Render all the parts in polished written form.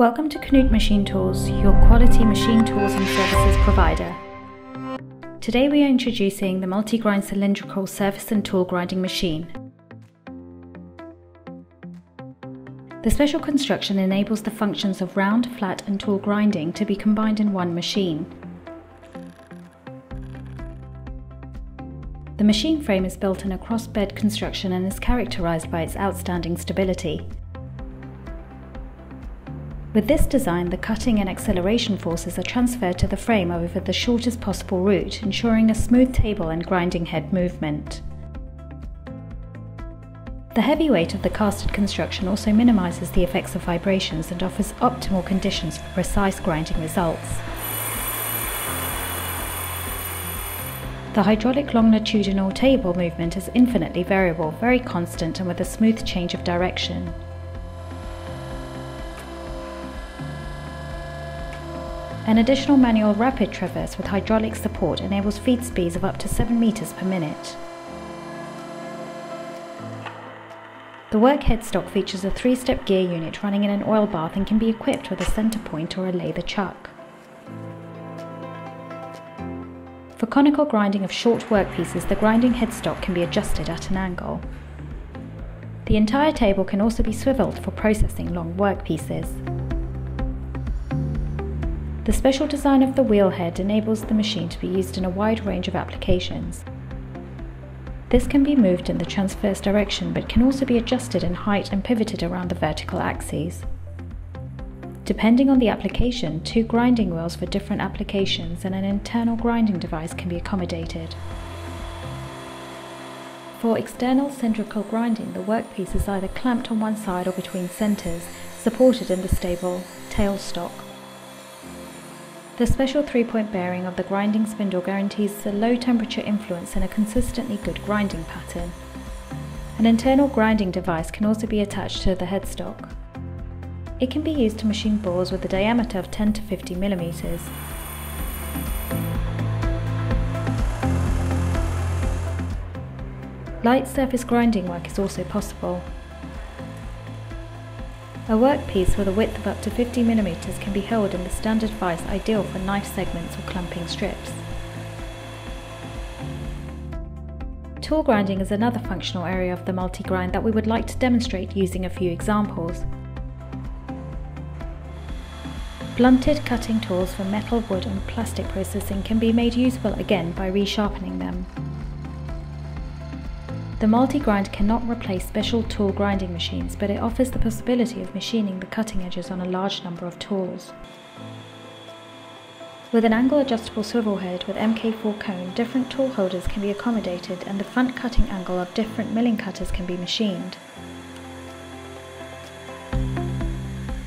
Welcome to KNUTH Machine Tools, your quality machine tools and services provider. Today we are introducing the multi-grind cylindrical surface and tool grinding machine. The special construction enables the functions of round, flat and tool grinding to be combined in one machine. The machine frame is built in a cross-bed construction and is characterized by its outstanding stability. With this design, the cutting and acceleration forces are transferred to the frame over the shortest possible route, ensuring a smooth table and grinding head movement. The heavy weight of the casted construction also minimizes the effects of vibrations and offers optimal conditions for precise grinding results. The hydraulic longitudinal table movement is infinitely variable, very constant and with a smooth change of direction. An additional manual rapid traverse with hydraulic support enables feed speeds of up to 7 meters per minute. The work headstock features a 3-step gear unit running in an oil bath and can be equipped with a center point or a lather chuck. For conical grinding of short workpieces, the grinding headstock can be adjusted at an angle. The entire table can also be swiveled for processing long workpieces. The special design of the wheel head enables the machine to be used in a wide range of applications. This can be moved in the transverse direction but can also be adjusted in height and pivoted around the vertical axes. Depending on the application, 2 grinding wheels for different applications and an internal grinding device can be accommodated. For external cylindrical grinding, the workpiece is either clamped on one side or between centers, supported in the stable tailstock. The special 3-point bearing of the grinding spindle guarantees a low temperature influence and a consistently good grinding pattern. An internal grinding device can also be attached to the headstock. It can be used to machine bores with a diameter of 10 to 50 millimeters. Light surface grinding work is also possible. A workpiece with a width of up to 50 mm can be held in the standard vise, ideal for knife segments or clamping strips. Tool grinding is another functional area of the multi-grind that we would like to demonstrate using a few examples. Blunted cutting tools for metal, wood and plastic processing can be made usable again by resharpening them. The multi-grind cannot replace special tool grinding machines, but it offers the possibility of machining the cutting edges on a large number of tools. With an angle adjustable swivel head with MK4 cone, different tool holders can be accommodated and the front cutting angle of different milling cutters can be machined.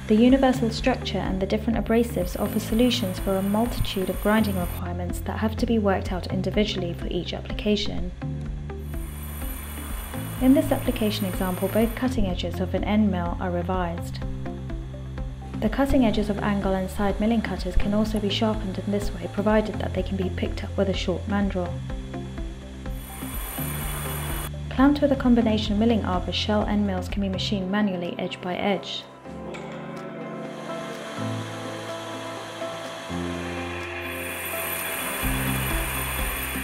The universal structure and the different abrasives offer solutions for a multitude of grinding requirements that have to be worked out individually for each application. In this application example, both cutting edges of an end mill are revised. The cutting edges of angle and side milling cutters can also be sharpened in this way, provided that they can be picked up with a short mandrel. Clamped with a combination milling arbor, shell end mills can be machined manually edge by edge.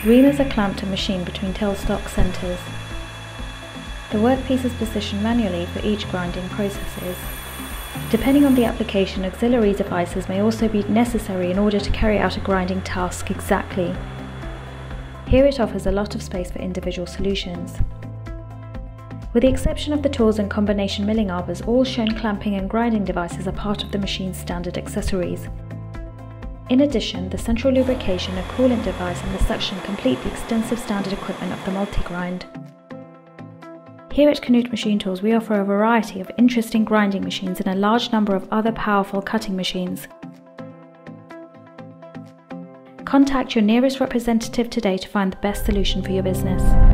Reamers are clamped and machined between tailstock centers. The workpiece is positioned manually for each grinding processes. Depending on the application, auxiliary devices may also be necessary in order to carry out a grinding task exactly. Here it offers a lot of space for individual solutions. With the exception of the tools and combination milling arbors, all shown clamping and grinding devices are part of the machine's standard accessories. In addition, the central lubrication, a coolant device and the suction complete the extensive standard equipment of the multi-grind. Here at KNUTH Machine Tools, we offer a variety of interesting grinding machines and a large number of other powerful cutting machines. Contact your nearest representative today to find the best solution for your business.